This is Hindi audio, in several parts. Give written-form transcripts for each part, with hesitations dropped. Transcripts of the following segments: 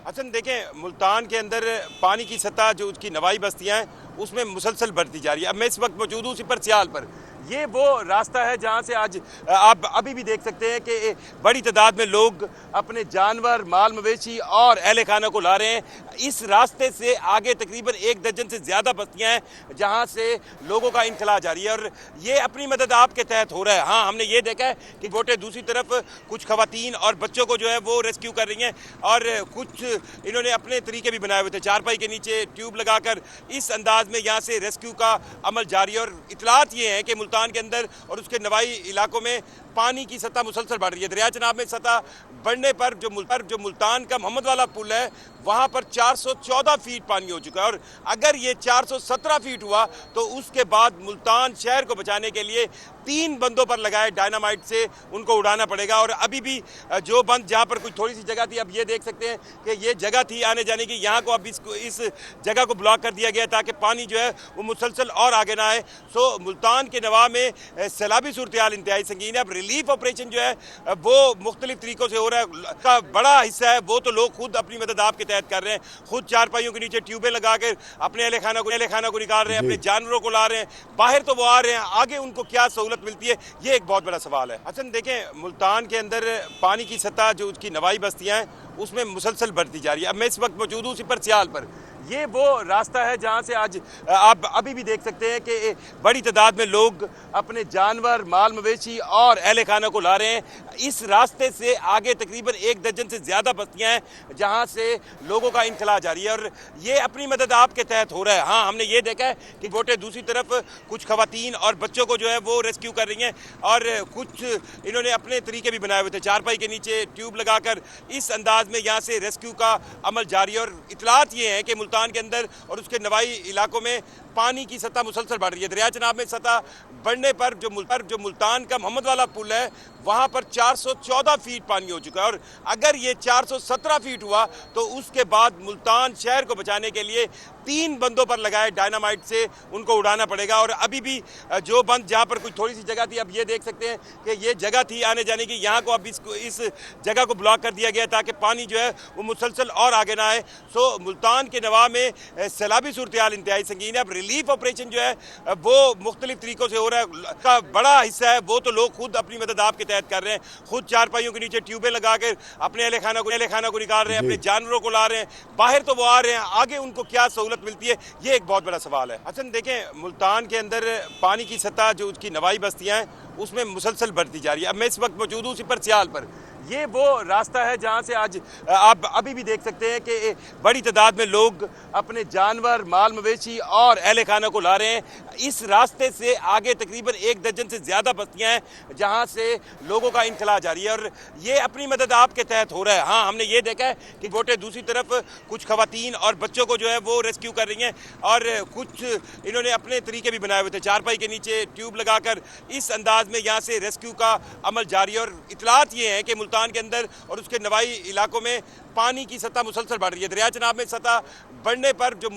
हसन देखें, मुल्तान के अंदर पानी की सतह जो उसकी नवाई बस्तियां हैं उसमें मुसलसल बढ़ती जा रही है। अब मैं इस वक्त मौजूद हूँ सिपर सियाल पर। ये वो रास्ता है जहाँ से आज आप अभी भी देख सकते हैं कि बड़ी तादाद में लोग अपने जानवर, माल मवेशी और अहल खाना को ला रहे हैं। इस रास्ते से आगे तकरीबन 1 दर्जन से ज़्यादा बस्तियां हैं जहाँ से लोगों का इनखला जारी है और ये अपनी मदद आपके तहत हो रहा है। हाँ, हमने ये देखा है कि बोटें दूसरी तरफ कुछ खवातीन और बच्चों को जो है वो रेस्क्यू कर रही हैं और कुछ इन्होंने अपने तरीके भी बनाए हुए थे, चारपाई के नीचे ट्यूब लगाकर इस अंदाज में यहाँ से रेस्क्यू का अमल जारी है। और इतलात ये है कि मुल्तान के अंदर और उसके नवाई इलाकों में पानी की सतह मुसलसल बढ़ रही है। दरिया चनाब में सतह बढ़ने पर जो मुल्तान का मोहम्मद वाला पुल है वहाँ पर 414 फीट पानी हो चुका है और अगर ये 417 फीट हुआ तो उसके बाद मुल्तान शहर को बचाने के लिए 3 बंदों पर लगाए डायनामाइट से उनको उड़ाना पड़ेगा। और अभी भी जो बंद जहाँ पर कुछ थोड़ी सी जगह थी, अब ये देख सकते हैं कि ये जगह थी आने जाने की, यहाँ को अब इस जगह को ब्लॉक कर दिया गया ताकि पानी जो है वो मुसलसल और आगे ना आए। सो मुल्तान के नवा में सैलाबी सूरत हाल इंतहाई संगीन है। अब रिलीफ ऑपरेशन जो है वो मुख्तलिफ तरीकों से हो रहा है। का बड़ा हिस्सा है वो तो लोग खुद अपनी मदद आपके तहत कर रहे हैं, खुद चारपाइयों के नीचे ट्यूबें लगा कर अपने अहले खाना को निकाल रहे हैं, अपने जानवरों को ला रहे हैं। बाहर तो वो आ रहे हैं, आगे उनको क्या सहूलत मिलती है ये एक बहुत बड़ा सवाल है। हसन देखें, मुल्तान के अंदर पानी की सतह जो उसकी नवाई बस्तियां हैं उसमें मुसलसल बढ़ती जा रही है। अब मैं इस वक्त मौजूद हूँ सिपर सियाल पर। ये वो रास्ता है जहाँ से आज आप अभी भी देख सकते हैं कि बड़ी तादाद में लोग अपने जानवर, माल मवेशी और अहले खाना को ला रहे हैं। इस रास्ते से आगे तकरीबन 1 दर्जन से ज़्यादा बस्तियां हैं जहाँ से लोगों का इनखला जारी है और ये अपनी मदद आपके तहत हो रहा है। हाँ, हमने ये देखा है कि बोटें दूसरी तरफ कुछ खवातीन और बच्चों को जो है वो रेस्क्यू कर रही हैं और कुछ इन्होंने अपने तरीके भी बनाए हुए थे, चारपाई के नीचे ट्यूब लगाकर इस अंदाज में यहाँ से रेस्क्यू का अमल जारी है। और इतलात ये है कि मुल्तान के अंदर और उसके नवाई इलाकों में पानी की सतह मुसलसल बढ़ रही है। दरिया चनाब में सतह बढ़ने पर जो मुल्तान का मोहम्मद वाला पुल है वहाँ पर 414 फीट पानी हो चुका है और अगर ये 417 फीट हुआ तो उसके बाद मुल्तान शहर को बचाने के लिए 3 बंदों पर लगाए डायनामाइट से उनको उड़ाना पड़ेगा। और अभी भी जो बंद जहाँ पर कुछ थोड़ी सी जगह थी, अब ये देख सकते हैं कि ये जगह थी आने जाने की, यहाँ को अब इस जगह को ब्लॉक कर दिया गया ताकि पानी जो है वो मुसलसल और आगे ना आए। सो मुल्तान के नवा में सैलाबी सूरत हाल इंतहाई संगीन है। अब रिलीफ ऑपरेशन जो है वो मुख्तलिफ तरीकों से हो रहा है। का बड़ा हिस्सा है वो तो लोग खुद अपनी मदद आपके तहत कर रहे हैं, खुद चारपाइयों के नीचे ट्यूबें लगा कर अपने अहले खाना को निकाल रहे हैं, अपने जानवरों को ला रहे हैं। बाहर तो वो आ रहे हैं, आगे उनको क्या सहूलत मिलती है ये एक बहुत बड़ा सवाल है। हसन देखें, मुल्तान के अंदर पानी की सतह जो उसकी नवाई बस्तियां हैं उसमें मुसलसल बढ़ती जा रही है। अब मैं इस वक्त मौजूद हूँ सिपर सियाल पर। ये वो रास्ता है जहाँ से आज आप अभी भी देख सकते हैं कि बड़ी तादाद में लोग अपने जानवर, माल मवेशी और अहले खाना को ला रहे हैं। इस रास्ते से आगे तकरीबन 1 दर्जन से ज़्यादा बस्तियां हैं जहाँ से लोगों का इनखला जारी है और ये अपनी मदद आपके तहत हो रहा है। हाँ, हमने ये देखा है कि बोटें दूसरी तरफ कुछ खवातीन और बच्चों को जो है वो रेस्क्यू कर रही हैं और कुछ इन्होंने अपने तरीके भी बनाए हुए थे, चारपाई के नीचे ट्यूब लगाकर इस अंदाज में यहाँ से रेस्क्यू का अमल जारी है। और इतलात ये है कि मुल्तान के अंदर और उसके नवाई इलाकों में पानी की सतह मुसलसल बढ़ रही है। दरिया चनाब में सतह बढ़ने पर जो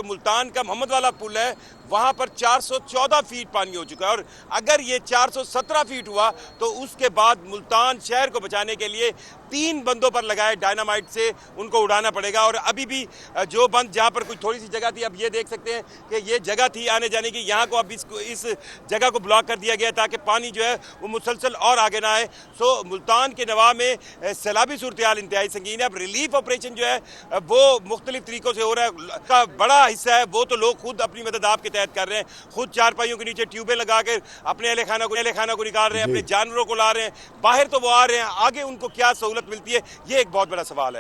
मुल्तान का मोहम्मद वाला पुल है वहाँ पर 414 फीट पानी हो चुका है और अगर ये 417 फीट हुआ तो उसके बाद मुल्तान शहर को बचाने के लिए 3 बंदों पर लगाए डायनामाइट से उनको उड़ाना पड़ेगा। और अभी भी जो बंद जहाँ पर कुछ थोड़ी सी जगह थी, अब ये देख सकते हैं कि ये जगह थी आने जाने की, यहाँ को अब इस जगह को ब्लॉक कर दिया गया ताकि पानी जो है वो मुसलसल और आगे ना आए। सो मुल्तान के नवा में सैलाबी सूरत हाल इंतहाई संगीन है। अब रिलीफ ऑपरेशन जो है वो मुख्तलिफ तरीकों से हो रहा है। का बड़ा हिस्सा है वो तो लोग खुद अपनी मदद आपके तहत कर रहे हैं, खुद चारपाइयों के नीचे ट्यूबें लगा कर अपने अहले खाना को निकाल रहे हैं, अपने जानवरों को ला रहे हैं। बाहर तो वो आ रहे हैं, आगे उनको क्या सहूलत मिलती है ये एक बहुत बड़ा सवाल है।